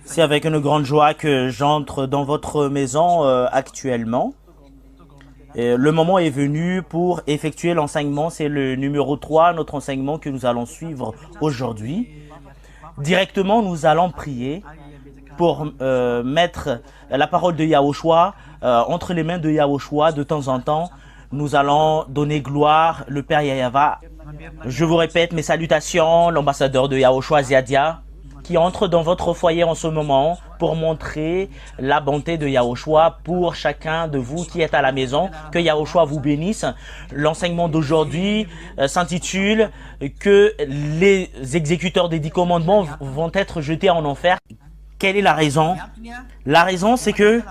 C'est avec une grande joie que j'entre dans votre maison actuellement. Et le moment est venu pour effectuer l'enseignement. C'est le numéro 3, notre enseignement que nous allons suivre aujourd'hui. Directement, nous allons prier pour mettre la parole de Yahushua entre les mains de Yahushua. De temps en temps, nous allons donner gloire, le Père Yahava. Je vous répète mes salutations, l'ambassadeur de Yahushua Ziadia, qui entre dans votre foyer en ce moment pour montrer la bonté de Yahushua pour chacun de vous qui êtes à la maison. Que Yahushua vous bénisse. L'enseignement d'aujourd'hui s'intitule « Que les exécuteurs des 10 commandements vont être jetés en enfer ». Quelle est la raison? La raison, c'est que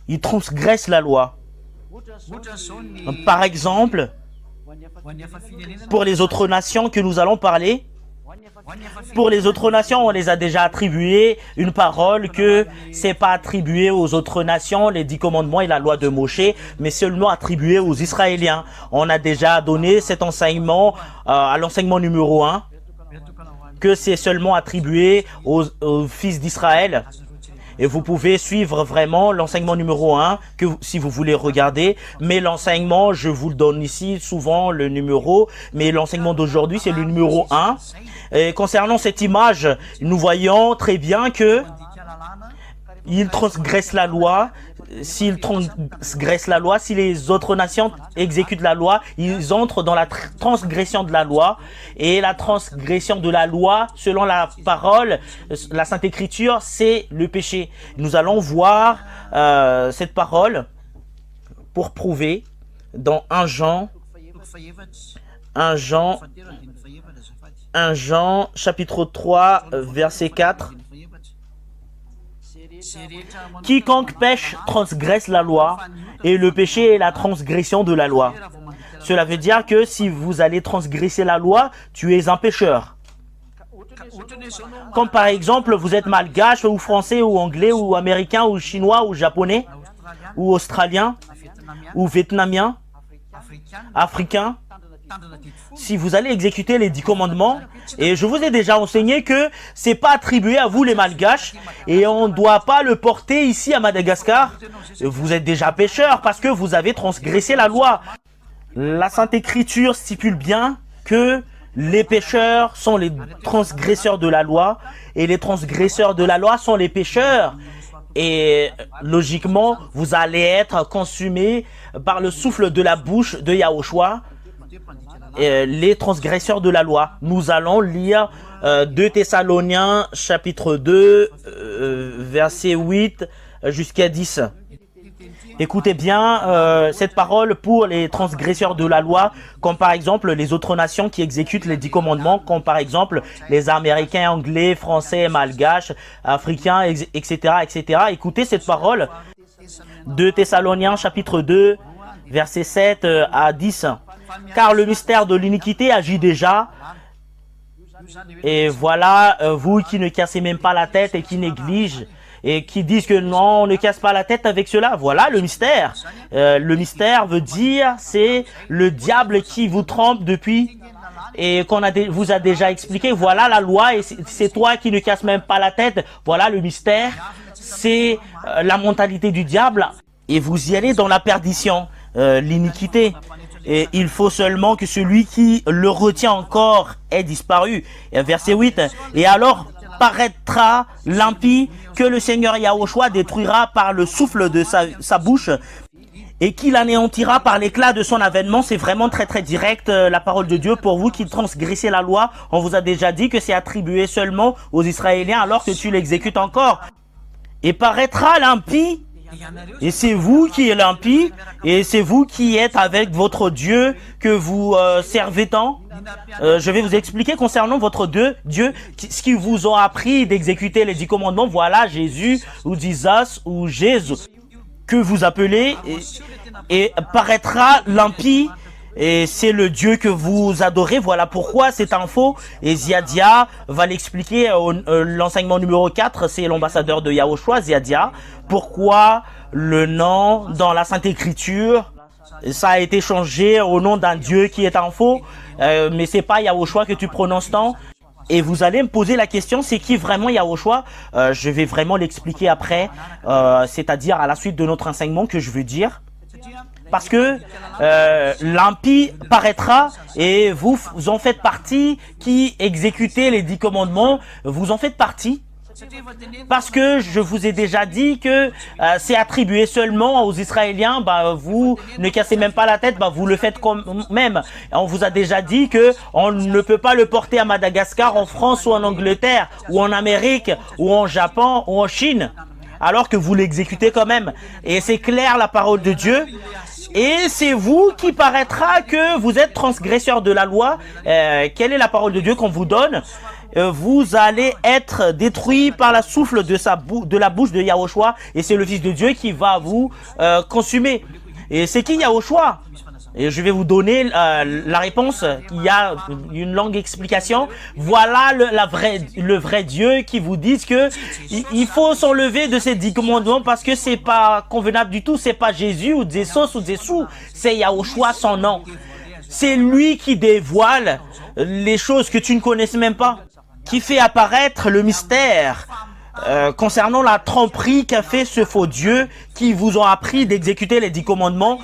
ils transgressent la loi. Par exemple, pour les autres nations que nous allons parler, pour les autres nations, on les a déjà attribué une parole que c'est pas attribué aux autres nations, les 10 commandements et la loi de Moshe, mais seulement attribué aux Israéliens. On a déjà donné cet enseignement à l'enseignement numéro 1, que c'est seulement attribué aux fils d'Israël. Et vous pouvez suivre vraiment l'enseignement numéro 1, que si vous voulez regarder. Mais l'enseignement, je vous le donne ici, souvent le numéro. Mais l'enseignement d'aujourd'hui, c'est le numéro 1. Et concernant cette image, nous voyons très bien que ils transgressent la loi. S'ils transgressent la loi, si les autres nations exécutent la loi, ils entrent dans la transgression de la loi. Et la transgression de la loi, selon la parole, la Sainte Écriture, c'est le péché. Nous allons voir cette parole pour prouver dans 1 Jean, chapitre 3, verset 4. Quiconque pêche transgresse la loi, et le péché est la transgression de la loi. Cela veut dire que si vous allez transgresser la loi, tu es un pécheur. Comme par exemple, vous êtes malgache, ou français, ou anglais, ou américain, ou chinois, ou japonais, ou australien, ou vietnamien, africain. Si vous allez exécuter les 10 commandements, et je vous ai déjà enseigné que c'est pas attribué à vous les malgaches, et on ne doit pas le porter ici à Madagascar, vous êtes déjà pécheur parce que vous avez transgressé la loi. La Sainte Écriture stipule bien que les pécheurs sont les transgresseurs de la loi, et les transgresseurs de la loi sont les pécheurs. Et logiquement, vous allez être consumés par le souffle de la bouche de Yahushua, les transgresseurs de la loi. Nous allons lire 2 Thessaloniens chapitre 2 verset 8 jusqu'à 10. Écoutez bien cette parole pour les transgresseurs de la loi, comme par exemple les autres nations qui exécutent les 10 commandements, comme par exemple les Américains, Anglais, Français, Malgaches, Africains, etc., etc. Écoutez cette parole. 2 Thessaloniens chapitre 2 verset 7 à 10. Car le mystère de l'iniquité agit déjà. Et voilà, vous qui ne cassez même pas la tête et qui négligez et qui disent que non, on ne casse pas la tête avec cela. Voilà le mystère. Le mystère veut dire, c'est le diable qui vous trompe depuis et qu'on vous a déjà expliqué. Voilà la loi et c'est toi qui ne casses même pas la tête. Voilà le mystère. C'est la mentalité du diable et vous y allez dans la perdition, l'iniquité. Et il faut seulement que celui qui le retient encore ait disparu. Et verset 8. Et alors paraîtra l'impie que le Seigneur Yahushua détruira par le souffle de sa bouche et qu'il anéantira par l'éclat de son avènement. C'est vraiment très très direct la parole de Dieu pour vous qui transgressez la loi. On vous a déjà dit que c'est attribué seulement aux Israéliens alors que tu l'exécutes encore. Et paraîtra l'impie. Et c'est vous qui êtes l'impie, et c'est vous qui êtes avec votre Dieu que vous servez tant. Je vais vous expliquer concernant votre Dieu, ce qu'ils vous ont appris d'exécuter les 10 commandements. Voilà Jésus, ou Jesus, ou Jésus, que vous appelez, et paraîtra l'impie, et c'est le Dieu que vous adorez. Voilà pourquoi c'est un faux. Et Ziadia va l'expliquer. L'enseignement numéro 4, c'est l'ambassadeur de Yahushua, Ziadia. Pourquoi le nom dans la Sainte Écriture, ça a été changé au nom d'un Dieu qui est un faux. Mais c'est pas Yahushua que tu prononces tant. Et vous allez me poser la question, c'est qui vraiment Yahushua? Je vais vraiment l'expliquer après, c'est-à-dire à la suite de notre enseignement que je veux dire. Parce que l'impie paraîtra et vous en faites partie qui exécutez les 10 commandements, vous en faites partie. Parce que je vous ai déjà dit que c'est attribué seulement aux Israéliens, bah, vous ne cassez même pas la tête, bah, vous le faites quand même. On vous a déjà dit que on ne peut pas le porter à Madagascar, en France ou en Angleterre, ou en Amérique, ou en Japon, ou en Chine, alors que vous l'exécutez quand même. Et c'est clair la parole de Dieu. Et c'est vous qui paraîtra que vous êtes transgresseur de la loi. Quelle est la parole de Dieu qu'on vous donne? Vous allez être détruit par la souffle de la bouche de Yahushua, et c'est le Fils de Dieu qui va vous consumer. Et c'est qui Yahushua? Et je vais vous donner la réponse. Il y a une longue explication. Voilà le vrai Dieu qui vous dit que il faut s'enlever de ces 10 commandements parce que c'est pas convenable du tout. C'est pas Jésus ou Zesos ou Zessou. C'est Yahushua son nom. C'est lui qui dévoile les choses que tu ne connaissais même pas, qui fait apparaître le mystère concernant la tromperie qu'a fait ce faux Dieu qui vous ont appris d'exécuter les 10 commandements.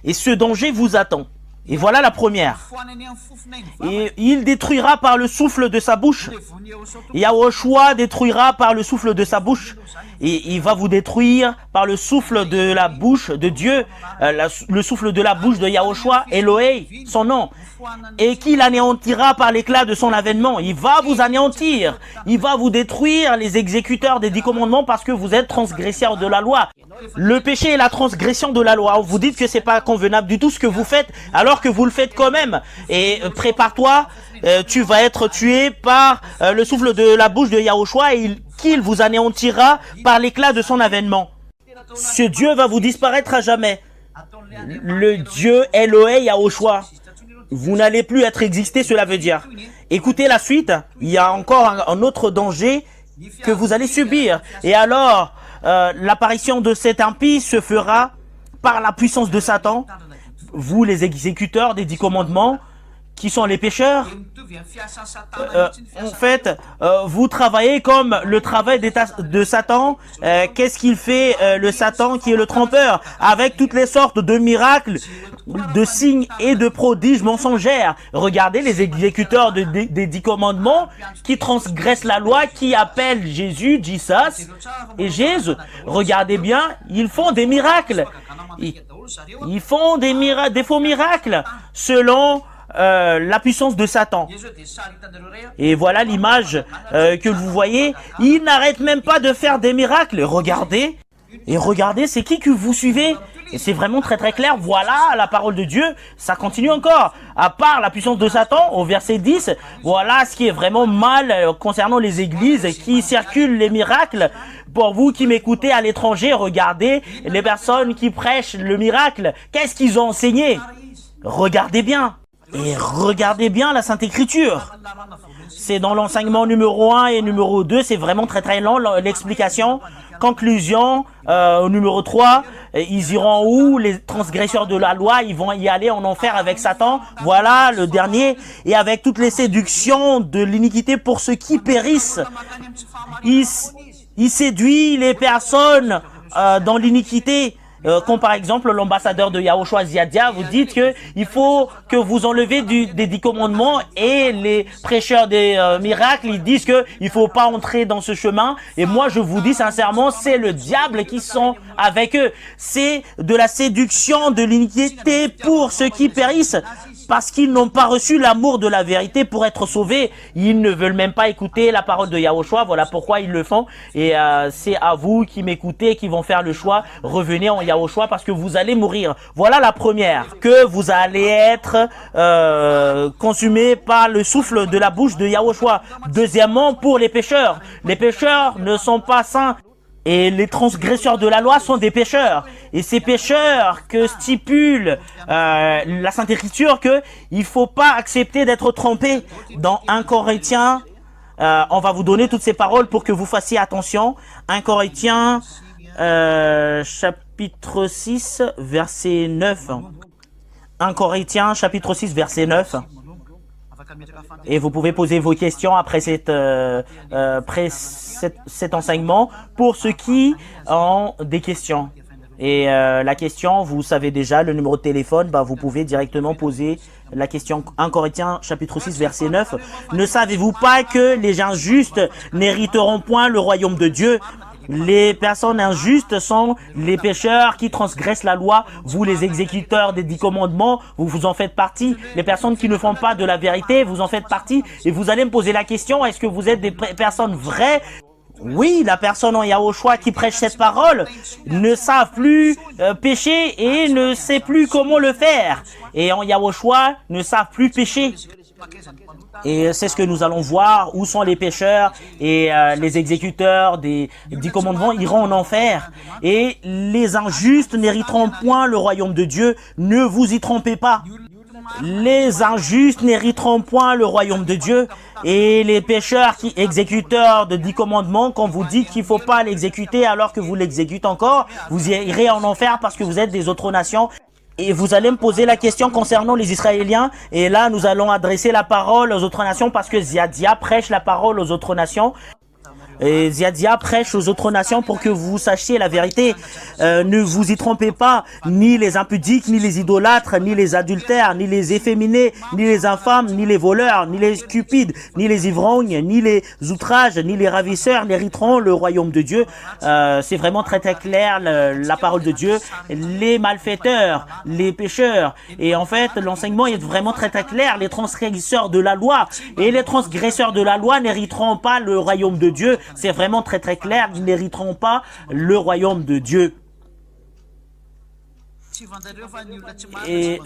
Et ce danger vous attend. Et voilà la première. Et il détruira par le souffle de sa bouche. Yahushua détruira par le souffle de sa bouche. Et il va vous détruire par le souffle de la bouche de Dieu. Le souffle de la bouche de Yahushua, Elohim, son nom. Et qu'il anéantira par l'éclat de son avènement. Il va vous anéantir. Il va vous détruire les exécuteurs des 10 commandements parce que vous êtes transgresseurs de la loi. Le péché est la transgression de la loi. Vous dites que c'est pas convenable du tout ce que vous faites, alors que vous le faites quand même. Et prépare-toi, tu vas être tué par le souffle de la bouche de Yahushua et qu'il vous anéantira par l'éclat de son avènement. Ce Dieu va vous disparaître à jamais. Le Dieu Elohim Yahushua. Vous n'allez plus être existé, cela veut dire. Écoutez la suite, il y a encore un autre danger que vous allez subir. Et alors, l'apparition de cet impie se fera par la puissance de Satan. Vous, les exécuteurs des 10 commandements, qui sont les pécheurs, en fait, vous travaillez comme le travail de Satan. Qu'est-ce qu'il fait, le Satan qui est le trompeur? Avec toutes les sortes de miracles, de signes et de prodiges mensongères. Regardez les exécuteurs des 10 commandements qui transgressent la loi, qui appellent Jésus, Jesus et Jésus. Regardez bien, ils font des miracles. Ils font des faux miracles selon la puissance de Satan. Et voilà l'image que vous voyez. Il n'arrête même pas de faire des miracles. Regardez. Et regardez, c'est qui que vous suivez. Et c'est vraiment très très clair. Voilà la parole de Dieu. Ça continue encore. À part la puissance de Satan, au verset 10, voilà ce qui est vraiment mal concernant les églises qui circulent les miracles. Pour vous qui m'écoutez à l'étranger, regardez les personnes qui prêchent le miracle. Qu'est-ce qu'ils ont enseigné? Regardez bien. Et regardez bien la Sainte Écriture. C'est dans l'enseignement numéro 1 et numéro 2, c'est vraiment très très long l'explication. Conclusion, au numéro 3, ils iront où? Les transgresseurs de la loi, ils vont y aller en enfer avec Satan. Voilà le dernier. Et avec toutes les séductions de l'iniquité pour ceux qui périssent. Il séduit les personnes dans l'iniquité. Comme par exemple l'ambassadeur de Yahushua Ziadia, vous dites que il faut que vous enlevez des 10 commandements, et les prêcheurs des miracles, ils disent que il faut pas entrer dans ce chemin. Et moi je vous dis sincèrement, c'est le diable qui sont avec eux. C'est de la séduction de l'iniquité pour ceux qui périssent, parce qu'ils n'ont pas reçu l'amour de la vérité pour être sauvés. Ils ne veulent même pas écouter la parole de Yahushua. Voilà pourquoi ils le font. Et c'est à vous qui m'écoutez, qui vont faire le choix. Revenez en Yahushua parce que vous allez mourir. Voilà la première. Que vous allez être consumé par le souffle de la bouche de Yahushua. Deuxièmement, pour les pécheurs. Les pécheurs ne sont pas saints. Et les transgresseurs de la loi sont des pécheurs. Et ces pécheurs que stipule la Sainte Écriture, que il faut pas accepter d'être trompé. Dans 1 Corinthiens, on va vous donner toutes ces paroles pour que vous fassiez attention. 1 Corinthiens, chapitre 6, verset 9. 1 Corinthiens, chapitre 6, verset 9. Et vous pouvez poser vos questions après cet enseignement pour ceux qui ont des questions. Et la question, vous savez déjà, le numéro de téléphone, vous pouvez directement poser la question. 1 Corinthiens chapitre 6 verset 9. Ne savez-vous pas que les injustes n'hériteront point le royaume de Dieu? Les personnes injustes sont les pécheurs qui transgressent la loi. Vous, les exécuteurs des 10 commandements, vous en faites partie. Les personnes qui ne font pas de la vérité, vous en faites partie. Et vous allez me poser la question, est-ce que vous êtes des personnes vraies? Oui, la personne en Yahushua qui prêche cette parole ne savent plus pécher et ne sait plus comment le faire. Et en Yahushua ne savent plus pécher. Et c'est ce que nous allons voir, où sont les pécheurs et les exécuteurs des 10 commandements iront en enfer. Et les injustes n'hériteront point le royaume de Dieu, ne vous y trompez pas. Les injustes n'hériteront point le royaume de Dieu. Et les pécheurs qui exécuteurs de 10 commandements, quand vous dites qu'il ne faut pas l'exécuter alors que vous l'exécutez encore, vous irez en enfer parce que vous êtes des autres nations. Et vous allez me poser la question concernant les Israéliens. Et là, nous allons adresser la parole aux autres nations parce que Ziadia prêche la parole aux autres nations. Et Ziadia prêche aux autres nations pour que vous sachiez la vérité. Ne vous y trompez pas, ni les impudiques, ni les idolâtres, ni les adultères, ni les efféminés, ni les infâmes, ni les voleurs, ni les cupides, ni les ivrognes, ni les outrages, ni les ravisseurs n'hériteront le royaume de Dieu. C'est vraiment très très clair la parole de Dieu. Les malfaiteurs, les pécheurs, et en fait l'enseignement est vraiment très très clair. Les transgresseurs de la loi et les transgresseurs de la loi n'hériteront pas le royaume de Dieu. C'est vraiment très très clair, ils n'hériteront pas le royaume de Dieu. Et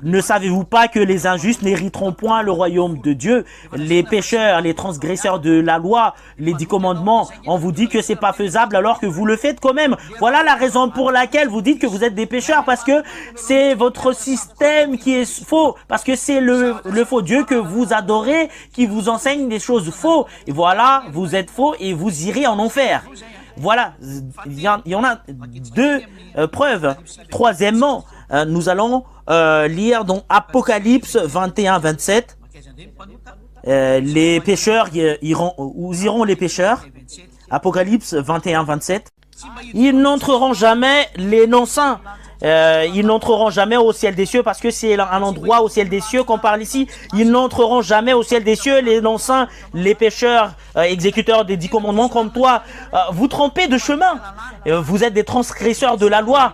ne savez-vous pas que les injustes n'hériteront point le royaume de Dieu? Les pécheurs, les transgresseurs de la loi, les 10 commandements, on vous dit que c'est pas faisable alors que vous le faites quand même. Voilà la raison pour laquelle vous dites que vous êtes des pécheurs, parce que c'est votre système qui est faux, parce que c'est le faux Dieu que vous adorez qui vous enseigne des choses faux. Et voilà, vous êtes faux et vous irez en enfer. Voilà, il y en a 2 preuves. Troisièmement, nous allons lire dans Apocalypse 21-27. Les pécheurs où iront les pécheurs? Apocalypse 21-27. Ils n'entreront jamais les non-saints. Ils n'entreront jamais au ciel des cieux, parce que c'est un endroit au ciel des cieux qu'on parle ici. Ils n'entreront jamais au ciel des cieux, les non-saints, les pécheurs, exécuteurs des 10 commandements comme toi. Vous trompez de chemin. Vous êtes des transgresseurs de la loi.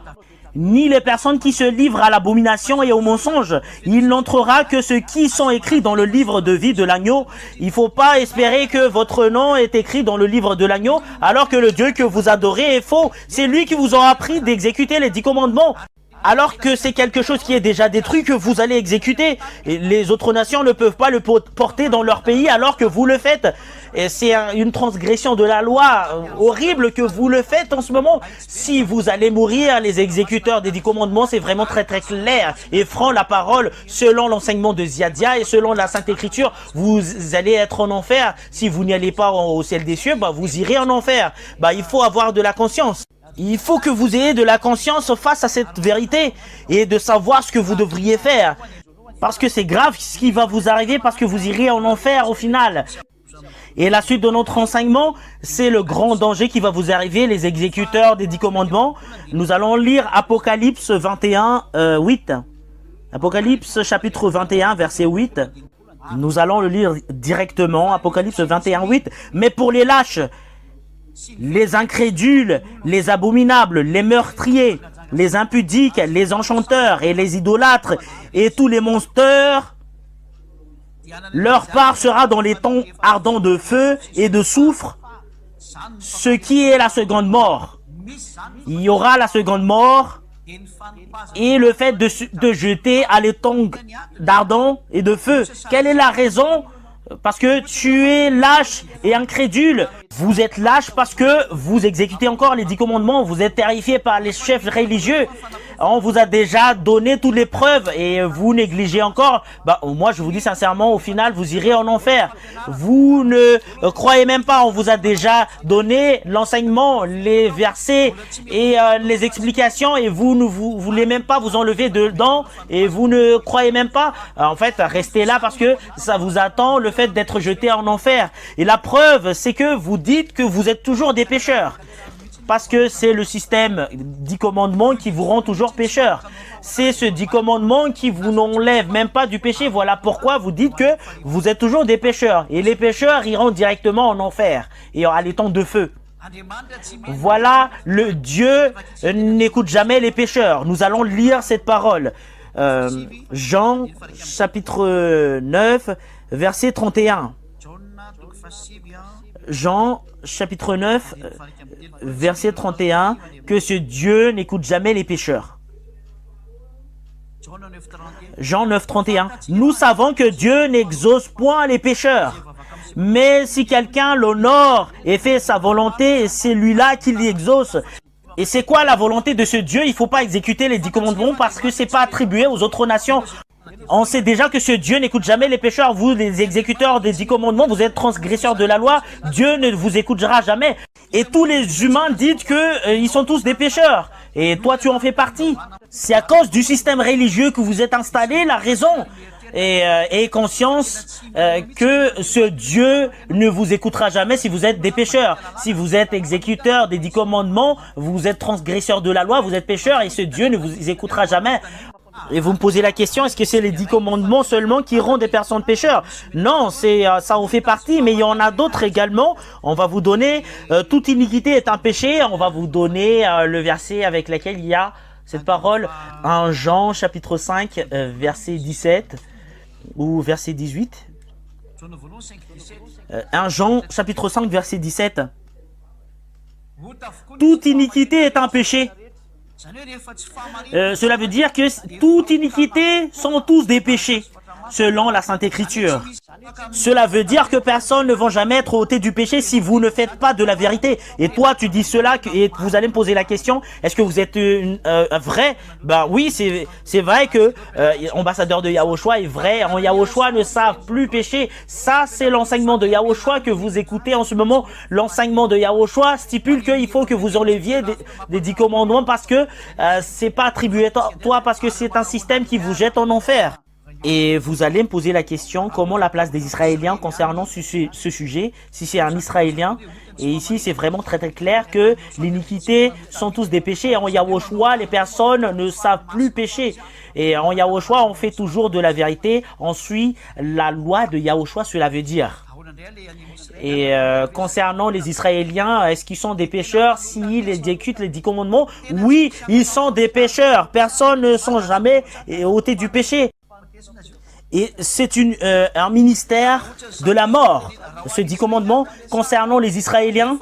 Ni les personnes qui se livrent à l'abomination et au mensonge. Il n'entrera que ceux qui sont écrits dans le livre de vie de l'agneau. Il ne faut pas espérer que votre nom est écrit dans le livre de l'agneau, alors que le Dieu que vous adorez est faux. C'est lui qui vous a appris d'exécuter les 10 commandements, alors que c'est quelque chose qui est déjà détruit que vous allez exécuter. Et les autres nations ne peuvent pas le porter dans leur pays alors que vous le faites. Et c'est une transgression de la loi horrible que vous le faites en ce moment. Si vous allez mourir, les exécuteurs des 10 commandements, c'est vraiment très très clair et franc la parole, selon l'enseignement de Ziadia et selon la Sainte Écriture. Vous allez être en enfer. Si vous n'y allez pas au ciel des cieux, vous irez en enfer. Il faut avoir de la conscience. Il faut que vous ayez de la conscience face à cette vérité et de savoir ce que vous devriez faire. Parce que c'est grave ce qui va vous arriver, parce que vous irez en enfer au final. Et la suite de notre enseignement, c'est le grand danger qui va vous arriver, les exécuteurs des 10 commandements. Nous allons lire Apocalypse 21, 8. Apocalypse chapitre 21, verset 8. Nous allons le lire directement, Apocalypse 21, 8. Mais pour les lâches, les incrédules, les abominables, les meurtriers, les impudiques, les enchanteurs et les idolâtres et tous les monsters, leur part sera dans les temps ardents de feu et de soufre, ce qui est la seconde mort. Il y aura la seconde mort et le fait de jeter à l'étang d'ardent et de feu. Quelle est la raison? Parce que tu es lâche et incrédule. Vous êtes lâche parce que vous exécutez encore les 10 commandements. Vous êtes terrifié par les chefs religieux. on vous a déjà donné toutes les preuves et vous négligez encore, bah, moi je vous dis sincèrement, au final, vous irez en enfer. Vous ne croyez même pas, on vous a déjà donné l'enseignement, les versets et les explications et vous ne voulez même pas vous enlever dedans et vous ne croyez même pas. En fait, restez là parce que ça vous attend le fait d'être jeté en enfer. Et la preuve, c'est que vous dites que vous êtes toujours des pécheurs. Parce que c'est le système 10 commandements qui vous rend toujours pécheur. C'est ce 10 commandements qui vous n'enlève même pas du péché. Voilà pourquoi vous dites que vous êtes toujours des pécheurs. Et les pécheurs iront directement en enfer et à l'étang de feu. Voilà, le Dieu n'écoute jamais les pécheurs. Nous allons lire cette parole. Jean chapitre 9, verset 31. Jean chapitre 9, verset 31, que ce Dieu n'écoute jamais les pécheurs. Jean 9, 31. Nous savons que Dieu n'exauce point les pécheurs. Mais si quelqu'un l'honore et fait sa volonté, c'est lui-là qui l'exauce. Et c'est quoi la volonté de ce Dieu? Il ne faut pas exécuter les 10 commandements parce que ce n'est pas attribué aux autres nations. On sait déjà que ce Dieu n'écoute jamais les pécheurs. Vous, les exécuteurs des 10 commandements, vous êtes transgresseurs de la loi. Dieu ne vous écoutera jamais. Et tous les humains disent que ils sont tous des pécheurs. Et toi, tu en fais partie. C'est à cause du système religieux que vous êtes installé, la raison. Et conscience que ce Dieu ne vous écoutera jamais si vous êtes des pécheurs. Si vous êtes exécuteurs des 10 commandements, vous êtes transgresseurs de la loi, vous êtes pécheurs et ce Dieu ne vous écoutera jamais. Et vous me posez la question, est-ce que c'est les 10 commandements seulement qui rendent des personnes pécheurs? Non, ça en fait partie, mais il y en a d'autres également. On va vous donner, toute iniquité est un péché. On va vous donner le verset avec lequel il y a cette parole. 1 Jean chapitre 5, verset 17 ou verset 18. 1 Jean chapitre 5, verset 17. Toute iniquité est un péché. Cela veut dire que toute iniquité sont tous des péchés, selon la Sainte Écriture. Cela veut dire que personne ne va jamais être ôté du péché si vous ne faites pas de la vérité. Et toi, tu dis cela et vous allez me poser la question, est-ce que vous êtes vrai? Ben oui, c'est vrai que ambassadeur de Yahushua est vrai. En Yahushua ne savent plus pécher. Ça, c'est l'enseignement de Yahushua que vous écoutez en ce moment. L'enseignement de Yahushua stipule qu'il faut que vous enleviez des 10 commandements parce que c'est pas attribué à toi, parce que c'est un système qui vous jette en enfer. Et vous allez me poser la question, comment la place des Israéliens concernant ce sujet, si c'est un Israélien. Et ici, c'est vraiment très très clair que l'iniquité sont tous des péchés. En Yahushua, les personnes ne savent plus pécher. Et en Yahushua, on fait toujours de la vérité. On suit la loi de Yahushua, cela veut dire. Et concernant les Israéliens, est-ce qu'ils sont des pécheurs s'ils exécutent les 10 commandements? Oui, ils sont des pécheurs. Personne ne sont jamais ôtés du péché. Et c'est un ministère de la mort. Ce 10 commandements concernant les Israéliens,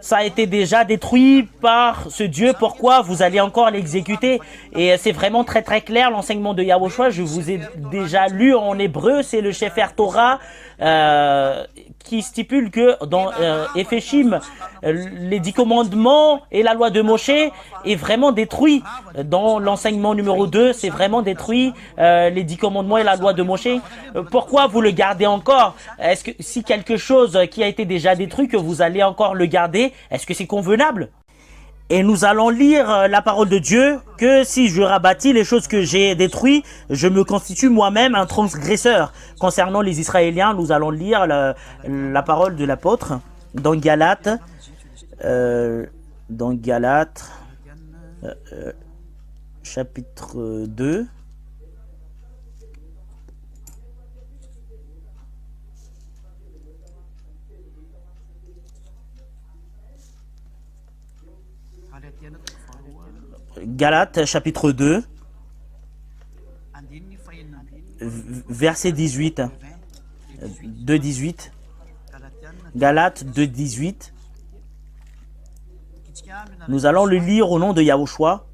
ça a été déjà détruit par ce Dieu. Pourquoi vous allez encore l'exécuter? Et c'est vraiment très très clair l'enseignement de Yahushua. Je vous ai déjà lu en hébreu, c'est le Sefer Torah qui stipule que dans Épheshim, les 10 commandements et la loi de Moshe est vraiment détruit. Dans l'enseignement numéro 2, c'est vraiment détruit les 10 commandements et la loi de Moshe. Pourquoi vous le gardez encore? Est-ce que si quelque chose qui a été déjà détruit, que vous allez encore le garder, est-ce que c'est convenable? Et nous allons lire la parole de Dieu, que si je rabâtis les choses que j'ai détruites, je me constitue moi-même un transgresseur. Concernant les Israéliens, nous allons lire la parole de l'apôtre dans Galates, chapitre 2. Galates chapitre 2, verset 18. 2,18. Galates 2,18. Nous allons le lire au nom de Yahushua.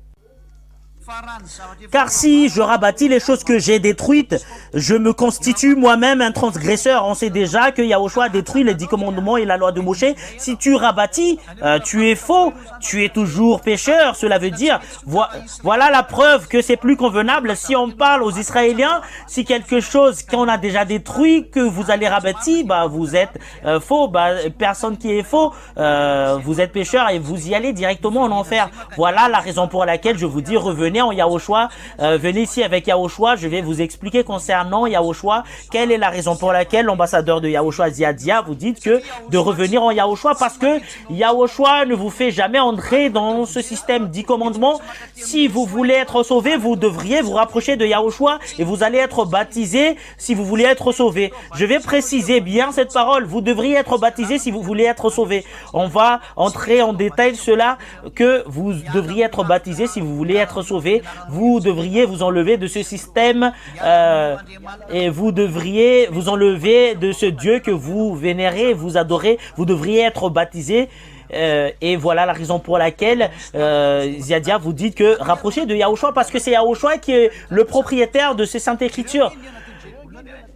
Car si je rabâtis les choses que j'ai détruites, je me constitue moi-même un transgresseur. On sait déjà que Yahushua a détruit les 10 commandements et la loi de Moshe. Si tu rabâtis, tu es faux, tu es toujours pécheur. Cela veut dire, voilà la preuve que c'est plus convenable si on parle aux Israéliens, si quelque chose qu'on a déjà détruit, que vous allez rabâtir, bah vous êtes faux, bah personne qui est faux, vous êtes pécheur et vous y allez directement en enfer. Voilà la raison pour laquelle je vous dis, revenez en Yahushua, venez ici avec Yahushua, je vais vous expliquer concernant Yahushua, quelle est la raison pour laquelle l'ambassadeur de Yahushua Ziadia vous dit que de revenir en Yahushua, parce que Yahushua ne vous fait jamais entrer dans ce système 10 commandements. Si vous voulez être sauvé, vous devriez vous rapprocher de Yahushua et vous allez être baptisé si vous voulez être sauvé. Je vais préciser bien cette parole, vous devriez être baptisé si vous voulez être sauvé. On va entrer en détail cela, que vous devriez être baptisé si vous voulez être sauvé. Vous devriez vous enlever de ce système et vous devriez vous enlever de ce Dieu que vous vénérez, vous adorez. Vous devriez être baptisé. Et voilà la raison pour laquelle Ziadia vous dit que rapprochez de Yahushua, parce que c'est Yahushua qui est le propriétaire de ces saintes écritures.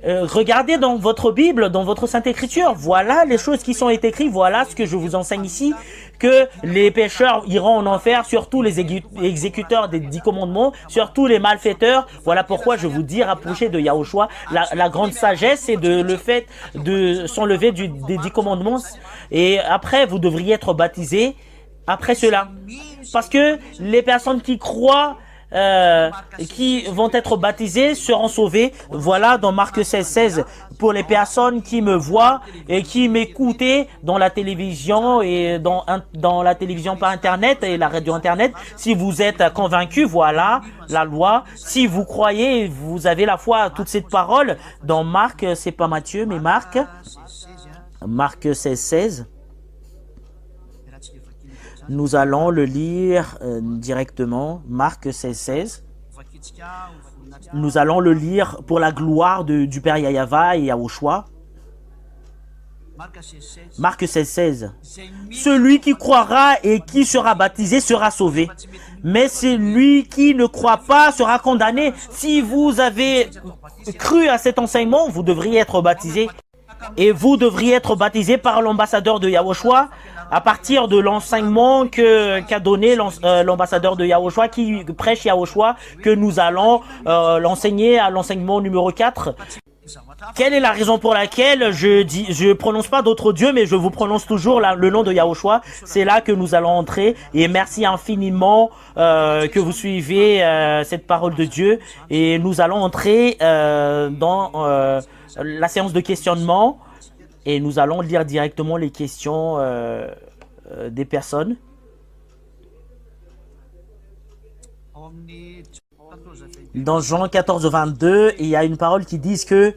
Regardez dans votre Bible, dans votre Sainte Écriture, voilà les choses qui sont écrites, voilà ce que je vous enseigne ici, que les pécheurs iront en enfer, surtout les exécuteurs des 10 commandements, surtout les malfaiteurs. Voilà pourquoi je vous dis, rapprochez de Yahushua. La grande sagesse, c'est le fait de s'enlever des 10 commandements, et après vous devriez être baptisé après cela. Parce que les personnes qui croient qui vont être baptisés seront sauvés. Voilà dans Marc 16:16 pour les personnes qui me voient et qui m'écoutaient dans la télévision et dans la télévision par internet et la radio internet. Si vous êtes convaincus, voilà la loi. Si vous croyez, vous avez la foi à toute cette parole. Dans Marc, c'est pas Matthieu mais Marc 16:16. Nous allons le lire directement, Marc 16:16. Nous allons le lire pour la gloire du Père Yahava et Yahushua. Marc 16:16. Celui qui croira et qui sera baptisé sera sauvé, mais celui qui ne croit pas sera condamné. Si vous avez cru à cet enseignement, vous devriez être baptisé. Et vous devriez être baptisé par l'ambassadeur de Yahushua à partir de l'enseignement qu'a donné l'ambassadeur de Yahushua qui prêche Yahushua, que nous allons l'enseigner à l'enseignement numéro 4. Quelle est la raison pour laquelle je prononce pas d'autres dieux, mais je vous prononce toujours le nom de Yahushua? C'est là que nous allons entrer, et merci infiniment que vous suivez cette parole de Dieu, et nous allons entrer dans la séance de questionnement, et nous allons lire directement les questions des personnes. Dans Jean 14:22, il y a une parole qui dit que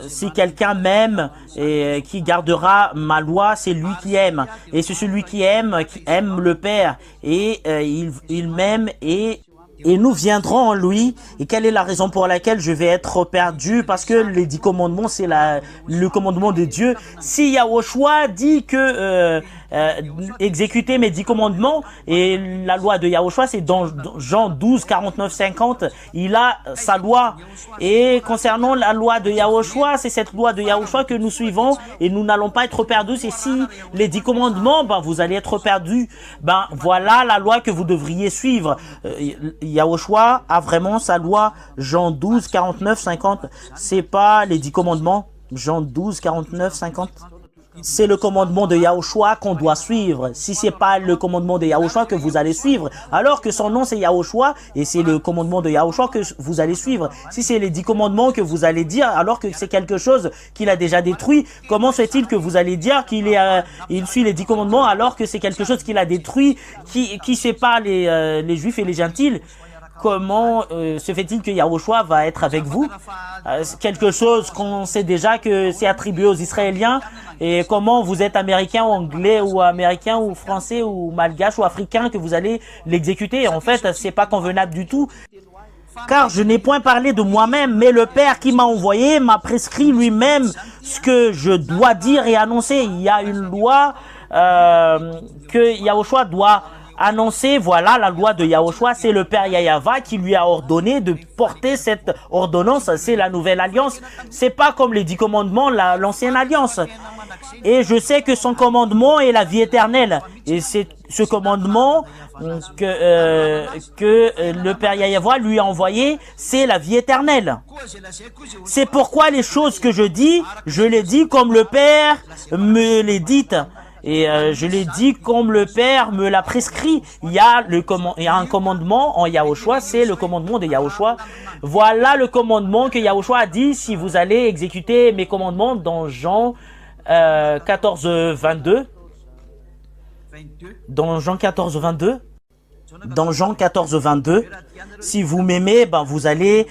si quelqu'un m'aime et qui gardera ma loi, c'est lui qui aime. Et c'est celui qui aime le Père. Et il m'aime et nous viendrons en lui. Et quelle est la raison pour laquelle je vais être perdu? Parce que les 10 commandements, c'est le commandement de Dieu. Si Yahushua dit que exécuter mes 10 commandements, et la loi de Yahushua, c'est dans Jean 12, 49, 50, il a sa loi. Et concernant la loi de Yahushua, c'est cette loi de Yahushua que nous suivons, et nous n'allons pas être perdus. Et si les 10 commandements, vous allez être perdus. Voilà la loi que vous devriez suivre. Yahushua a vraiment sa loi. Jean 12, 49, 50. C'est pas les 10 commandements. Jean 12, 49, 50. C'est le commandement de Yahushua qu'on doit suivre. Si c'est pas le commandement de Yahushua que vous allez suivre, alors que son nom c'est Yahushua et c'est le commandement de Yahushua que vous allez suivre. Si c'est les 10 commandements que vous allez dire, alors que c'est quelque chose qu'il a déjà détruit, comment se fait-il que vous allez dire il suit les 10 commandements alors que c'est quelque chose qu'il a détruit, qui sépare les Juifs et les Gentils? Comment se fait-il que Yahushua va être avec vous? Quelque chose qu'on sait déjà que c'est attribué aux Israéliens. Et comment vous êtes américain ou anglais ou américain ou français ou malgache ou africain que vous allez l'exécuter? En fait, c'est pas convenable du tout. Car je n'ai point parlé de moi-même, mais le Père qui m'a envoyé m'a prescrit lui-même ce que je dois dire et annoncer. Il y a une loi que Yahushua doit annoncer, voilà la loi de Yahushua, c'est le Père Yahava qui lui a ordonné de porter cette ordonnance, c'est la nouvelle alliance. C'est pas comme les 10 commandements, l'ancienne alliance. Et je sais que son commandement est la vie éternelle. Et c'est ce commandement que le Père Yahava lui a envoyé, c'est la vie éternelle. C'est pourquoi les choses que je les dis comme le Père me les dit. Et je l'ai dit comme le Père me l'a prescrit. Il y a un commandement en Yahushua, c'est le commandement de Yahushua. Voilà le commandement que Yahushua a dit, si vous allez exécuter mes commandements dans Jean 14, 22. Dans Jean 14, 22. Dans Jean 14, 22, si vous m'aimez, ben vous allez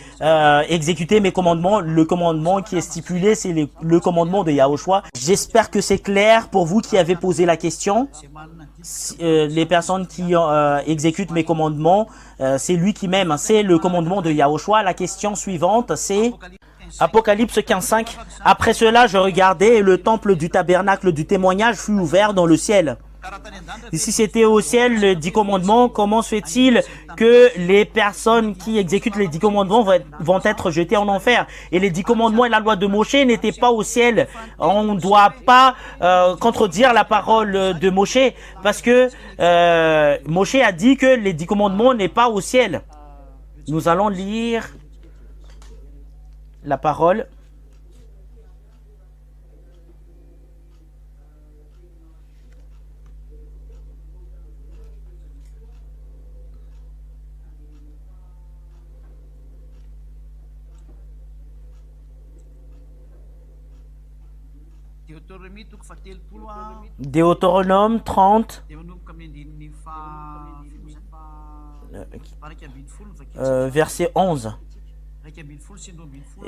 exécuter mes commandements. Le commandement qui est stipulé, c'est le commandement de Yahushua. J'espère que c'est clair pour vous qui avez posé la question. Les personnes qui exécutent mes commandements, c'est lui qui m'aime. C'est le commandement de Yahushua. La question suivante, c'est Apocalypse 15:5. Après cela, je regardais et le temple du tabernacle du témoignage fut ouvert dans le ciel. Et si c'était au ciel les 10 commandements, comment se fait-il que les personnes qui exécutent les 10 commandements vont être jetées en enfer? Et les 10 commandements et la loi de Moshe n'étaient pas au ciel. On ne doit pas contredire la parole de Moshe, parce que Moshe a dit que les 10 commandements n'est pas au ciel. Nous allons lire la parole. Deutéronome 30, verset 11,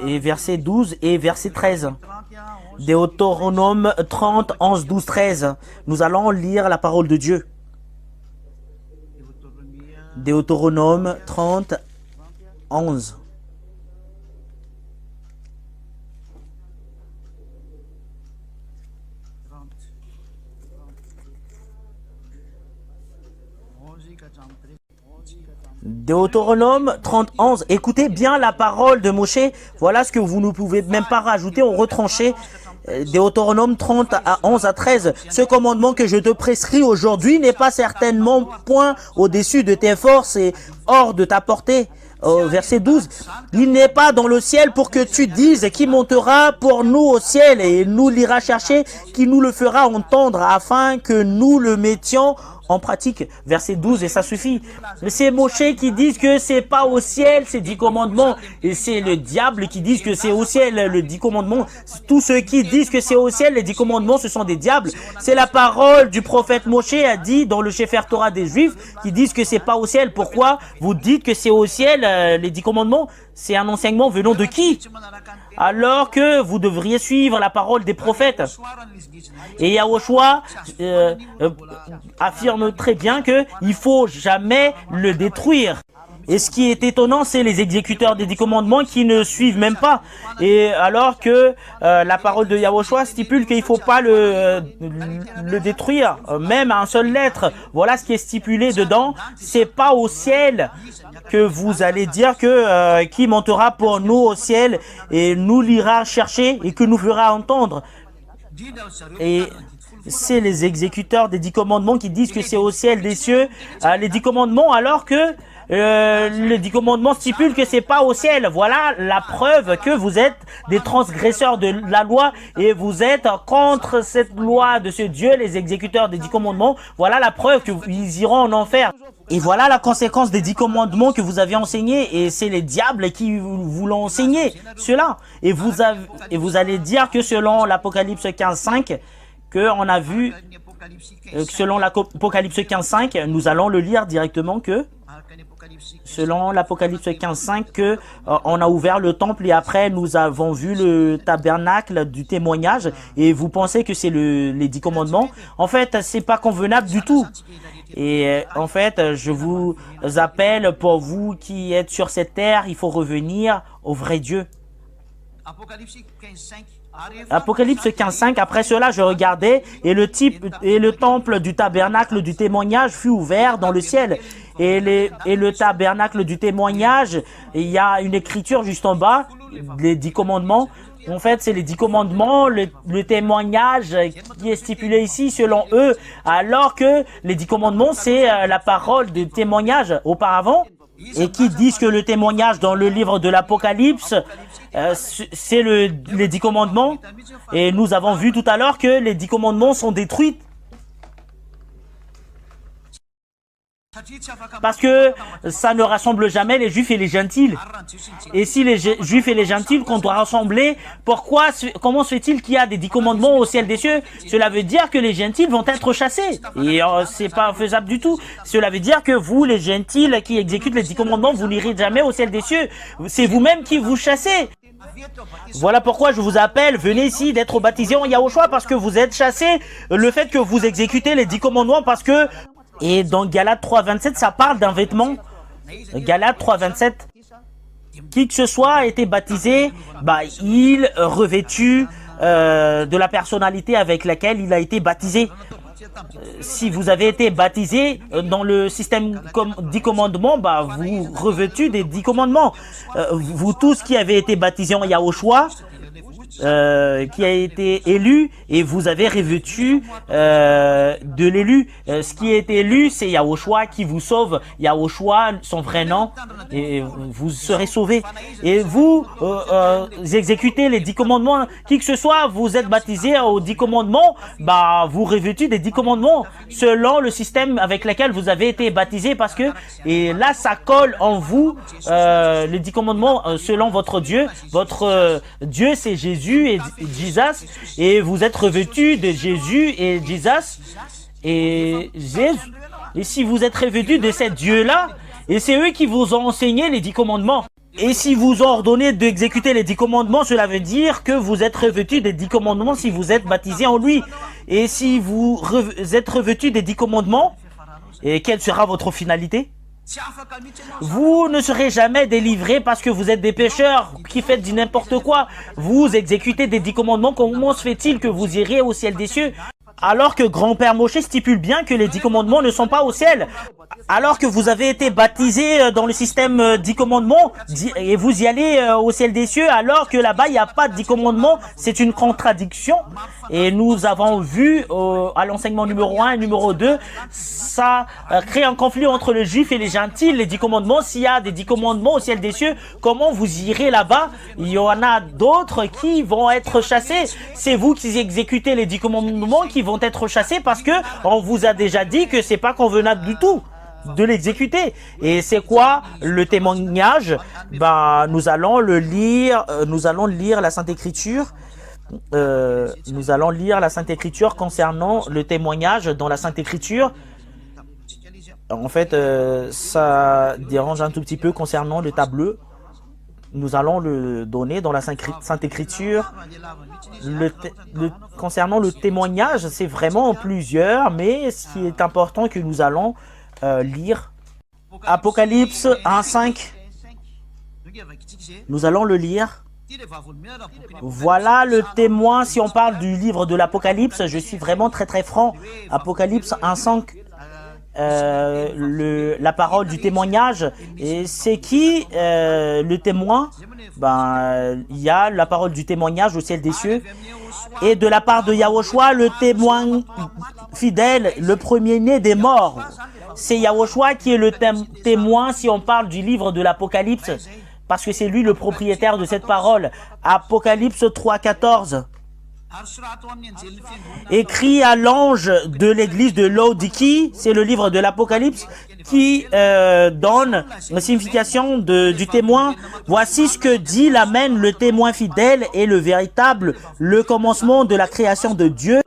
et verset 12 et verset 13. Deutéronome 30, 11, 12, 13. Nous allons lire la parole de Dieu. Deutéronome 30, 11. Deutéronome 30, 11. Écoutez bien la parole de Moshe. Voilà ce que vous ne pouvez même pas rajouter ou retrancher. Deutéronome 30 à 11 à 13. Ce commandement que je te prescris aujourd'hui n'est pas certainement point au-dessus de tes forces et hors de ta portée. Verset 12. Il n'est pas dans le ciel pour que tu dises qui montera pour nous au ciel et nous l'ira chercher, qui nous le fera entendre afin que nous le mettions en pratique. Verset 12, et ça suffit. Mais c'est Moshe qui dit que c'est pas au ciel, ces 10 commandements. Et c'est le diable qui dit que c'est au ciel, le 10 commandements. Tous ceux qui disent que c'est au ciel, les 10 commandements, ce sont des diables. C'est la parole du prophète Moshe a dit dans le Sefer Torah des Juifs qui disent que c'est pas au ciel. Pourquoi vous dites que c'est au ciel, les 10 commandements? C'est un enseignement venant de qui? Alors que vous devriez suivre la parole des prophètes. Et Yahushua affirme très bien qu'il ne faut jamais le détruire. Et ce qui est étonnant, c'est les exécuteurs des 10 commandements qui ne suivent même pas. Et alors que la parole de Yahushua stipule qu'il ne faut pas le détruire, même à un seul lettre. Voilà ce qui est stipulé dedans. C'est pas au ciel que vous allez dire que qui montera pour nous au ciel et nous l'ira chercher et que nous fera entendre. Et c'est les exécuteurs des 10 commandements qui disent que c'est au ciel des cieux les 10 commandements, alors que les 10 commandements stipulent que c'est pas au ciel. Voilà la preuve que vous êtes des transgresseurs de la loi et vous êtes contre cette loi de ce Dieu, les exécuteurs des 10 commandements. Voilà la preuve qu'ils iront en enfer. Et voilà la conséquence des 10 commandements que vous avez enseignés. Et c'est les diables qui vous l'ont enseigné, cela. Et vous allez dire que selon l'Apocalypse 15:5, qu'on a vu, selon l'Apocalypse 15:5, nous allons le lire directement que, selon l'Apocalypse 15:5, que on a ouvert le temple et après nous avons vu le tabernacle du témoignage. Et vous pensez que c'est les 10 commandements? En fait, c'est pas convenable du tout. Et en fait, je vous appelle, pour vous qui êtes sur cette terre, il faut revenir au vrai Dieu. Apocalypse 15:5. Après cela, je regardais et le temple du tabernacle du témoignage fut ouvert dans le ciel. Et le tabernacle du témoignage, il y a une écriture juste en bas, les 10 commandements. En fait, c'est les 10 commandements, le témoignage qui est stipulé ici selon eux, alors que les 10 commandements, c'est la parole de témoignage auparavant. Et qui disent que le témoignage dans le livre de l'Apocalypse, c'est les 10 commandements. Et nous avons vu tout à l'heure que les 10 commandements sont détruits. Parce que ça ne rassemble jamais les Juifs et les Gentils. Et si les Juifs et les Gentils qu'on doit rassembler, comment se fait-il qu'il y a des 10 commandements au ciel des cieux? Cela veut dire que les Gentils vont être chassés. Et c'est pas faisable du tout. Cela veut dire que vous, les Gentils qui exécutent les 10 commandements, vous n'irez jamais au ciel des cieux. C'est vous-même qui vous chassez. Voilà pourquoi je vous appelle, venez ici d'être baptisés en Yahushua parce que vous êtes chassés. Le fait que vous exécutez les 10 commandements parce que... Et dans Galates 3:27, ça parle d'un vêtement. Galates 3:27. Qui que ce soit a été baptisé, il revêtut de la personnalité avec laquelle il a été baptisé. Si vous avez été baptisé dans le système 10 commandements, vous revêtez des 10 commandements. Vous tous qui avez été baptisés en Yahushua, qui a été élu, et vous avez revêtu de l'élu. Ce qui est élu, c'est Yahushua qui vous sauve. Yahushua, son vrai nom, et vous serez sauvés. Et vous exécutez les 10 commandements. Qui que ce soit, vous êtes baptisé aux 10 commandements, vous revêtez des 10 commandements selon le système avec lequel vous avez été baptisé, parce que et là ça colle en vous les 10 commandements selon votre Dieu. Votre Dieu, c'est Jésus et Jesus, et vous êtes revêtus de Jésus et Jesus et Jésus. Et si vous êtes revêtus de cet Dieu-là, et c'est eux qui vous ont enseigné les 10 commandements. Et si vous ont ordonné d'exécuter les 10 commandements, cela veut dire que vous êtes revêtus des 10 commandements si vous êtes baptisé en lui. Et si vous êtes revêtus des 10 commandements, et quelle sera votre finalité? Vous ne serez jamais délivrés parce que vous êtes des pécheurs qui faites du n'importe quoi. Vous exécutez des 10 commandements. Comment se fait-il que vous irez au ciel des cieux? Alors que grand-père Moshe stipule bien que les 10 commandements ne sont pas au ciel. Alors que vous avez été baptisé dans le système 10 commandements et vous y allez au ciel des cieux, alors que là-bas il n'y a pas de 10 commandements, c'est une contradiction. Et nous avons vu à l'enseignement numéro 1 et numéro 2, ça crée un conflit entre les Juifs et les Gentils. Les 10 commandements, s'il y a des 10 commandements au ciel des cieux, comment vous irez là-bas? Il y en a d'autres qui vont être chassés. C'est vous qui exécutez les 10 commandements qui vont être chassés parce que on vous a déjà dit que c'est pas convenable du tout de l'exécuter. Et c'est quoi le témoignage? Nous allons le lire, nous allons lire la Sainte Écriture. Nous allons lire la Sainte Écriture concernant le témoignage dans la Sainte Écriture. En fait, ça dérange un tout petit peu concernant le tableau. Nous allons le donner dans la Sainte Écriture. Concernant le témoignage, c'est vraiment plusieurs, mais ce qui est important que nous allons lire. Apocalypse 1:5. Nous allons le lire. Voilà le témoin. Si on parle du livre de l'Apocalypse, je suis vraiment très très franc. Apocalypse 1:5. La parole du témoignage. Et c'est qui le témoin? Il y a la parole du témoignage au ciel des cieux. Et de la part de Yahushua, le témoin fidèle, le premier-né des morts. C'est Yahushua qui est le témoin si on parle du livre de l'Apocalypse. Parce que c'est lui le propriétaire de cette parole. Apocalypse 3:14. Écrit à l'ange de l'église de Laodicée, c'est le livre de l'Apocalypse qui donne la signification du témoin. Voici ce que dit l'Amen, le témoin fidèle et le véritable, le commencement de la création de Dieu.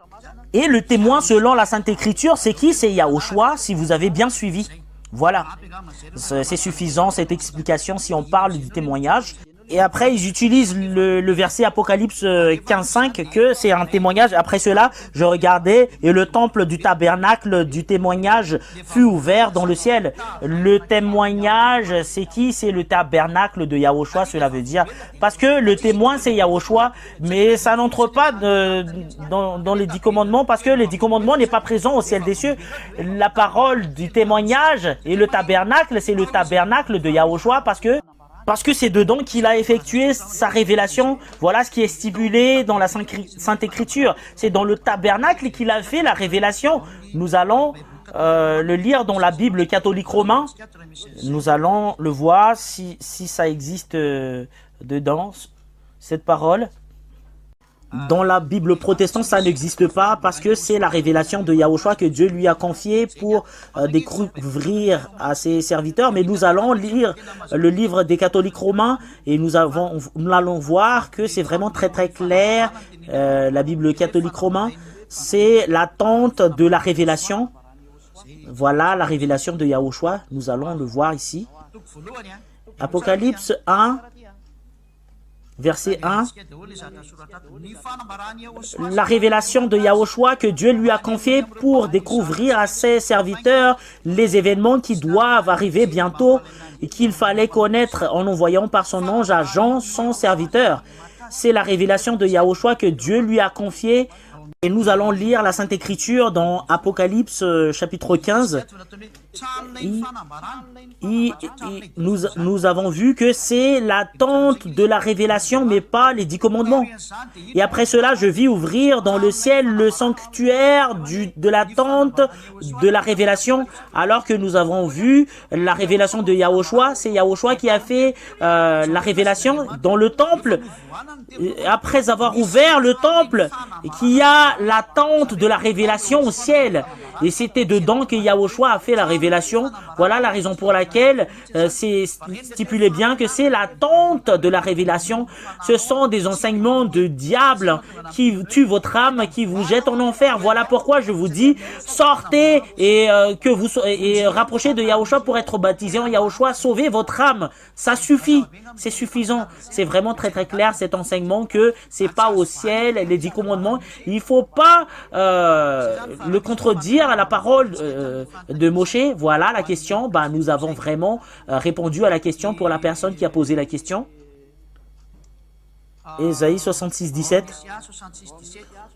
Et le témoin selon la Sainte Écriture, c'est qui? C'est Yahushua, si vous avez bien suivi. Voilà, c'est suffisant cette explication si on parle du témoignage. Et après, ils utilisent le verset Apocalypse 15:5 que c'est un témoignage. Après cela, je regardais et le temple du tabernacle du témoignage fut ouvert dans le ciel. Le témoignage, c'est qui? C'est le tabernacle de Yahushua, cela veut dire. Parce que le témoin, c'est Yahushua, mais ça n'entre pas dans les 10 commandements parce que les 10 commandements n'est pas présent au ciel des cieux. La parole du témoignage et le tabernacle, c'est le tabernacle de Yahushua parce que c'est dedans qu'il a effectué sa révélation. Voilà ce qui est stipulé dans la Sainte Écriture. C'est dans le tabernacle qu'il a fait la révélation. Nous allons le lire dans la Bible catholique romain. Nous allons le voir si ça existe dedans, cette parole. Dans la Bible protestante, ça n'existe pas parce que c'est la révélation de Yahushua que Dieu lui a confiée pour découvrir à ses serviteurs. Mais nous allons lire le livre des catholiques romains et nous allons voir que c'est vraiment très très clair. La Bible catholique romain, c'est l'attente de la révélation. Voilà la révélation de Yahushua. Nous allons le voir ici. Apocalypse 1. Verset 1, la révélation de Yahushua que Dieu lui a confiée pour découvrir à ses serviteurs les événements qui doivent arriver bientôt et qu'il fallait connaître en envoyant par son ange à Jean, son serviteur. C'est la révélation de Yahushua que Dieu lui a confiée. Et nous allons lire la Sainte Écriture dans Apocalypse chapitre 15. Nous avons vu que c'est l'attente de la révélation, mais pas les 10 commandements. Et après cela, je vis ouvrir dans le ciel le sanctuaire de l'attente de la révélation, alors que nous avons vu la révélation de Yahushua. C'est Yahushua qui a fait la révélation dans le temple. Après avoir ouvert le temple, qu'il y a l'attente de la révélation au ciel. Et c'était dedans que Yahushua a fait la révélation. Voilà la raison pour laquelle c'est stipulé bien que c'est l'attente de la révélation. Ce sont des enseignements de diable qui tuent votre âme, qui vous jettent en enfer. Voilà pourquoi je vous dis, sortez et rapprochez de Yahushua pour être baptisé en Yahushua. Sauvez votre âme. Ça suffit. C'est suffisant. C'est vraiment très très clair cet enseignement que c'est pas au ciel, les 10 commandements. Il faut pas le contredire à la parole de Moshe. Voilà la question. Nous avons vraiment répondu à la question pour la personne qui a posé la question. Ésaïe 66:17.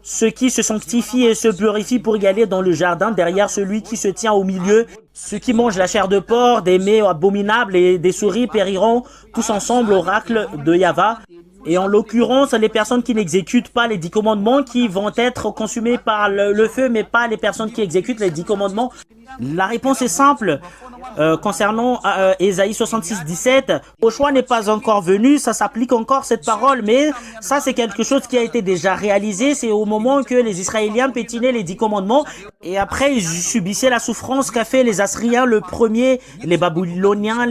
Ceux qui se sanctifient et se purifient pour y aller dans le jardin derrière celui qui se tient au milieu. Ceux qui mangent la chair de porc, des mets abominables et des souris périront tous ensemble au oracle de Yahva. Et en l'occurrence, les personnes qui n'exécutent pas les 10 commandements qui vont être consumées par le feu, mais pas les personnes qui exécutent les 10 commandements. La réponse est simple. Concernant Ésaïe 66:17, Yahushua n'est pas encore venu, ça s'applique encore cette parole, mais ça c'est quelque chose qui a été déjà réalisé. C'est au moment que les Israéliens pétinaient les 10 commandements et après ils subissaient la souffrance qu'a fait les Assyriens le premier, les Babyloniens,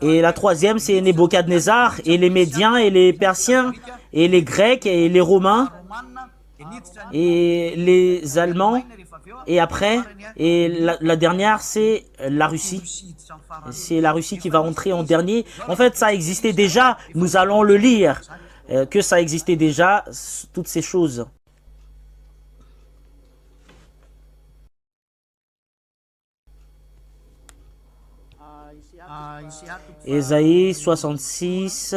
et la troisième c'est Nebuchadnezzar et les Médiens et les Persiens et les Grecs et les Romains et les Allemands. Et après, la dernière, c'est la Russie. C'est la Russie qui va entrer en dernier. En fait, ça existait déjà. Nous allons le lire. Que ça existait déjà, toutes ces choses. Ésaïe 66.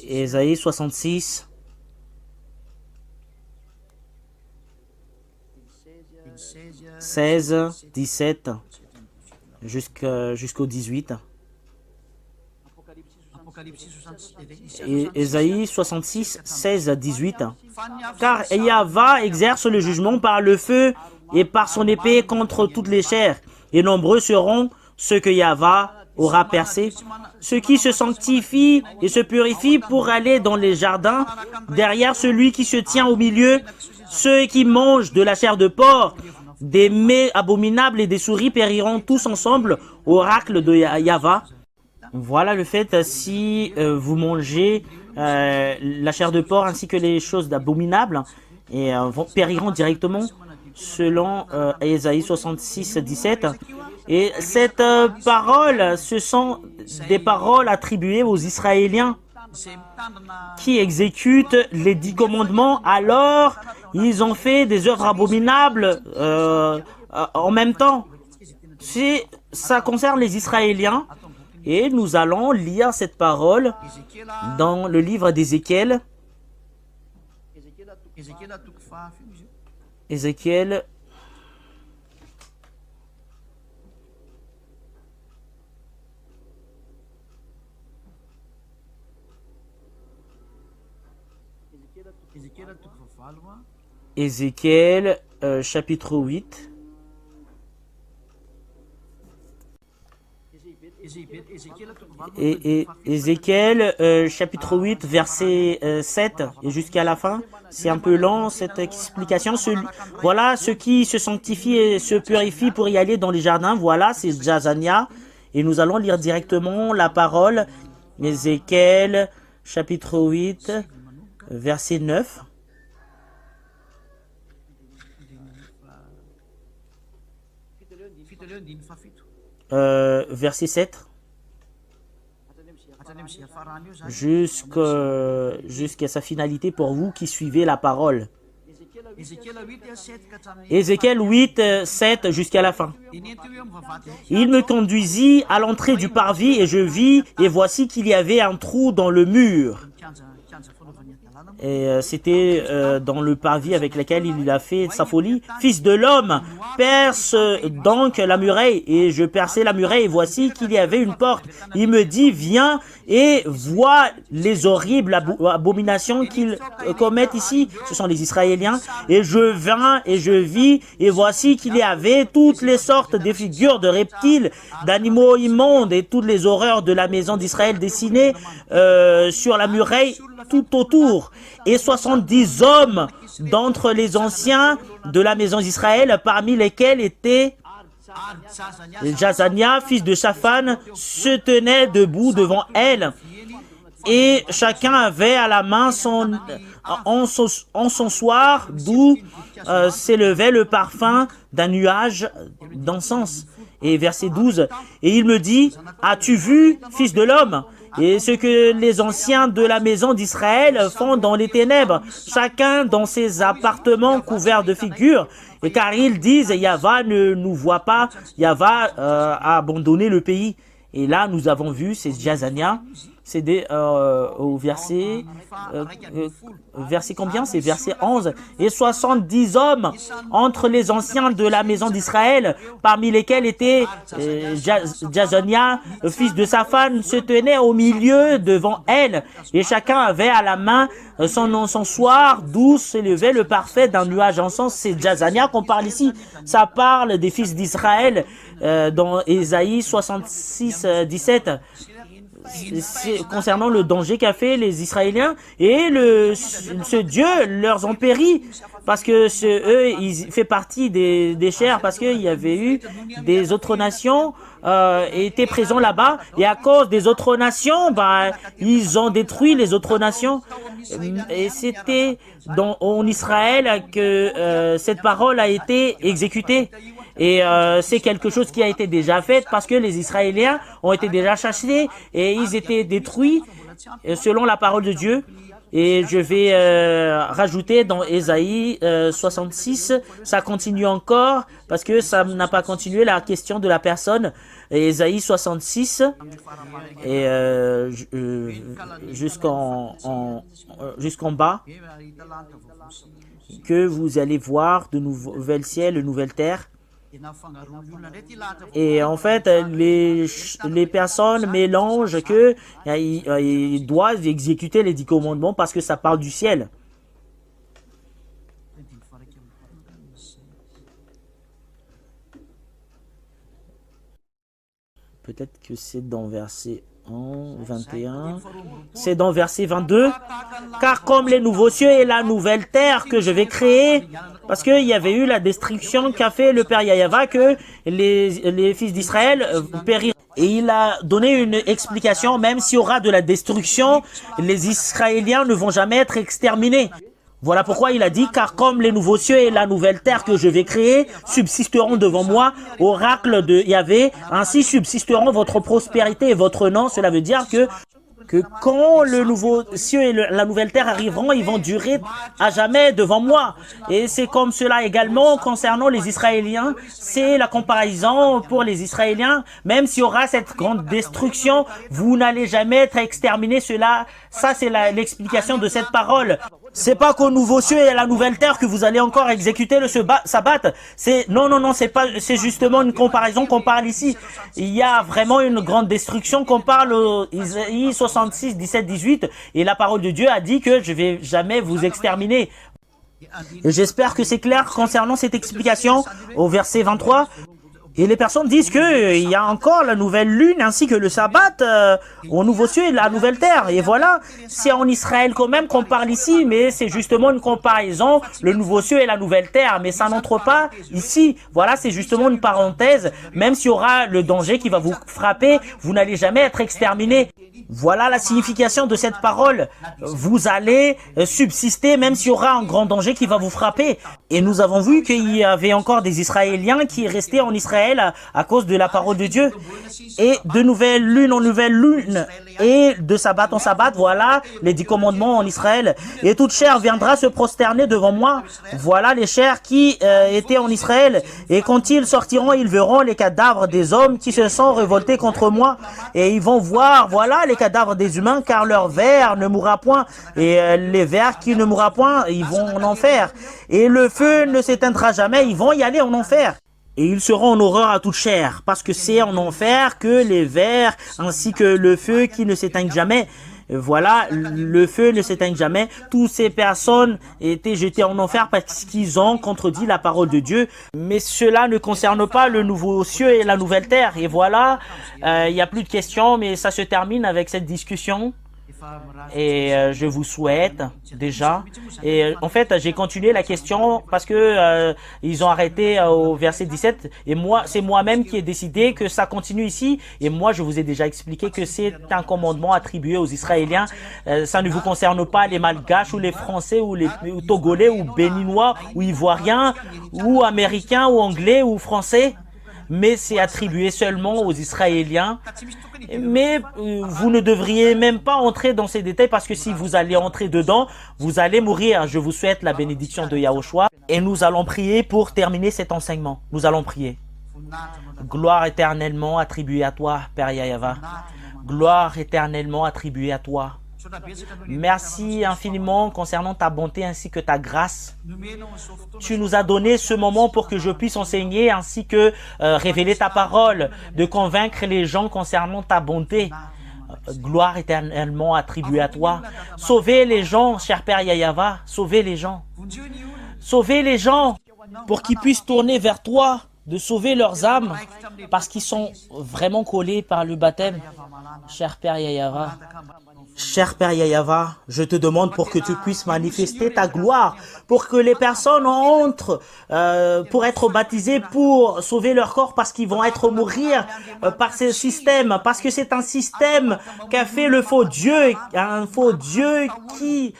Ésaïe 66. 16, 17 jusqu'au 18. Et Ésaïe 66, 16 à 18. Car Yahva exerce le jugement par le feu et par son épée contre toutes les chairs. Et nombreux seront ceux que Yahva aura percés. Ceux qui se sanctifient et se purifient pour aller dans les jardins, derrière celui qui se tient au milieu. Ceux qui mangent de la chair de porc, des mets abominables et des souris périront tous ensemble, oracle de Yahva. Voilà le fait, si vous mangez la chair de porc ainsi que les choses d'abominables, et périront directement, selon Ésaïe 66, 17. Et cette parole, ce sont des paroles attribuées aux Israéliens qui exécutent les 10 commandements. Alors, ils ont fait des œuvres abominables en même temps. Ça concerne les Israéliens. Et nous allons lire cette parole dans le livre d'Ézéchiel. Ézéchiel. Ézéchiel, chapitre 8. Et Ézéchiel, chapitre 8, verset 7, et jusqu'à la fin. C'est un peu long, cette explication. Voilà, ceux qui se sanctifient et se purifient pour y aller dans les jardins, voilà, c'est Jazania. Et nous allons lire directement la parole. Ézéchiel, chapitre 8, verset 9. Verset 7 jusqu'à sa finalité pour vous qui suivez la parole. Ézéchiel 8, 7 jusqu'à la fin. Il me conduisit à l'entrée du parvis et je vis et voici qu'il y avait un trou dans le mur. Et c'était dans le parvis avec lequel il a fait sa folie. Fils de l'homme, perce donc la muraille. Et je perçai la muraille et voici qu'il y avait une porte. Il me dit, viens et vois les horribles abominations qu'ils commettent ici. Ce sont les Israéliens. Et je vins et je vis et voici qu'il y avait toutes les sortes de figures de reptiles, d'animaux immondes et toutes les horreurs de la maison d'Israël dessinées sur la muraille tout autour. Et 70 hommes d'entre les anciens de la maison d'Israël, parmi lesquels était Jazania, fils de Shaphan, se tenait debout devant elle. Et chacun avait à la main son encensoir d'où s'élevait le parfum d'un nuage d'encens. Et verset 12, et il me dit, as-tu vu, fils de l'homme, et ce que les anciens de la maison d'Israël font dans les ténèbres, chacun dans ses appartements couverts de figures, et car ils disent, Yahva ne nous voit pas, Yahva a abandonné le pays. Et là, nous avons vu, c'est Jazania, c'est au verset, verset combien? C'est verset 11. Et 70 hommes entre les anciens de la maison d'Israël, parmi lesquels était Jazania, fils de Shaphan, se tenait au milieu devant elle. Et chacun avait à la main son encensoir d'où s'élevait le parfait d'un nuage d'encens. C'est Jazania qu'on parle ici. Ça parle des fils d'Israël dans Ésaïe 66, 17. C'est concernant le danger qu'a fait les Israéliens et ce Dieu leur ont péri parce que eux ils fait partie des chers parce qu'il y avait eu des autres nations étaient présents là-bas et à cause des autres nations ils ont détruit les autres nations et c'était en Israël que cette parole a été exécutée. Et c'est quelque chose qui a été déjà fait parce que les Israéliens ont été déjà chassés et ils étaient détruits selon la parole de Dieu. Et je vais rajouter dans Ésaïe 66, ça continue encore parce que ça n'a pas continué la question de la personne. Ésaïe 66 et jusqu'en bas que vous allez voir de nouvelles ciels, de nouvelles terres. Et en fait, les personnes mélangent que ils doivent exécuter les 10 commandements parce que ça parle du ciel. Peut-être que c'est dans verset 21. C'est dans verset 22. Car comme les nouveaux cieux et la nouvelle terre que je vais créer, parce qu'il y avait eu la destruction qu'a fait le Père Yahva, que les fils d'Israël périront. Et il a donné une explication, même s'il y aura de la destruction, les Israéliens ne vont jamais être exterminés. Voilà pourquoi il a dit, car comme les nouveaux cieux et la nouvelle terre que je vais créer subsisteront devant moi, oracle de Yahvé, ainsi subsisteront votre prospérité et votre nom. Cela veut dire que quand le nouveau cieux et la nouvelle terre arriveront, ils vont durer à jamais devant moi. Et c'est comme cela également concernant les Israéliens. C'est la comparaison pour les Israéliens. Même s'il y aura cette grande destruction, vous n'allez jamais être exterminés. Ça c'est l'explication de cette parole. C'est pas qu'au nouveau cieux et à la nouvelle terre que vous allez encore exécuter le sabbat. Non, c'est justement une comparaison qu'on parle ici. Il y a vraiment une grande destruction qu'on parle au Isaïe 66, 17, 18 et la parole de Dieu a dit que je vais jamais vous exterminer. Et j'espère que c'est clair concernant cette explication au verset 23. Et les personnes disent qu'il y a encore la nouvelle lune ainsi que le sabbat au nouveau cieux et la nouvelle terre. Et voilà, c'est en Israël quand même qu'on parle ici, mais c'est justement une comparaison, le nouveau cieux et la nouvelle terre. Mais ça n'entre pas ici. Voilà, c'est justement une parenthèse. Même s'il y aura le danger qui va vous frapper, vous n'allez jamais être exterminé. Voilà la signification de cette parole. Vous allez subsister même s'il y aura un grand danger qui va vous frapper. Et nous avons vu qu'il y avait encore des Israéliens qui restaient en Israël à cause de la parole de Dieu. Et de nouvelle lune en nouvelle lune et de sabbat en sabbat, voilà les 10 commandements en Israël. Et toute chair viendra se prosterner devant moi. Voilà les chairs qui étaient en Israël. Et quand ils sortiront, ils verront les cadavres des hommes qui se sont révoltés contre moi. Et ils vont voir, voilà les cadavres des humains, car leur ver ne mourra point. Et les vers qui ne mourra point, ils vont en enfer. Et le feu ne s'éteindra jamais, ils vont y aller en enfer. Et ils seront en horreur à toute chair, parce que c'est en enfer que les vers, ainsi que le feu qui ne s'éteignent jamais. Voilà, le feu ne s'éteigne jamais. Toutes ces personnes étaient jetées en enfer parce qu'ils ont contredit la parole de Dieu. Mais cela ne concerne pas le nouveau cieux et la nouvelle terre. Et voilà, il n'y a plus de questions, mais ça se termine avec cette discussion. Et je vous souhaite déjà. Et en fait, j'ai continué la question parce que ils ont arrêté au verset 17. Et moi, c'est moi-même qui ai décidé que ça continue ici. Et moi, je vous ai déjà expliqué que c'est un commandement attribué aux Israéliens. Ça ne vous concerne pas les Malgaches ou les Français ou les Togolais ou Béninois ou Ivoiriens ou Américains ou Anglais ou Français. Mais c'est attribué seulement aux Israéliens. Mais vous ne devriez même pas entrer dans ces détails parce que si vous allez entrer dedans, vous allez mourir. Je vous souhaite la bénédiction de Yahushua et nous allons prier pour terminer cet enseignement. Nous allons prier. Gloire éternellement attribuée à toi, Père Yahava. Gloire éternellement attribuée à toi. Merci infiniment concernant ta bonté ainsi que ta grâce. Tu nous as donné ce moment pour que je puisse enseigner ainsi que révéler ta parole, de convaincre les gens concernant ta bonté. Gloire éternellement attribuée à toi. Sauvez les gens, cher Père Yahava, sauvez les gens. Sauvez les gens pour qu'ils puissent tourner vers toi, de sauver leurs âmes parce qu'ils sont vraiment collés par le baptême. Cher Père Yahava. Cher Père Yahava, je te demande pour que tu puisses manifester ta gloire, pour que les personnes entrent pour être baptisées, pour sauver leur corps, parce qu'ils vont être mourir par ce système, parce que c'est un système qu'a fait le faux Dieu, un faux Dieu qui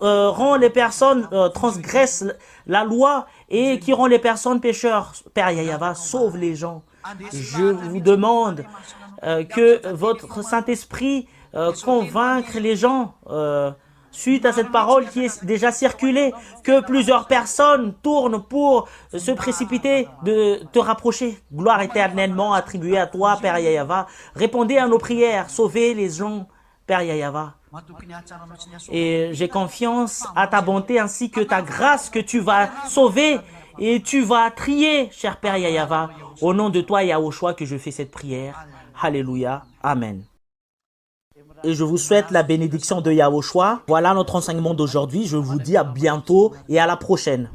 rend les personnes transgressent la loi et qui rend les personnes pécheurs. Père Yahava, sauve les gens. Je vous demande que votre Saint-Esprit convaincre les gens suite à cette parole qui est déjà circulée, que plusieurs personnes tournent pour se précipiter de te rapprocher. Gloire éternellement attribuée à toi, Père Yahava. Répondez à nos prières, sauvez les gens, Père Yahava. Et j'ai confiance à ta bonté ainsi que ta grâce que tu vas sauver et tu vas trier, cher Père Yahava. Au nom de toi, Yahushua, que je fais cette prière. Alléluia. Amen. Et je vous souhaite la bénédiction de Yahushua. Voilà notre enseignement d'aujourd'hui. Je vous dis à bientôt et à la prochaine.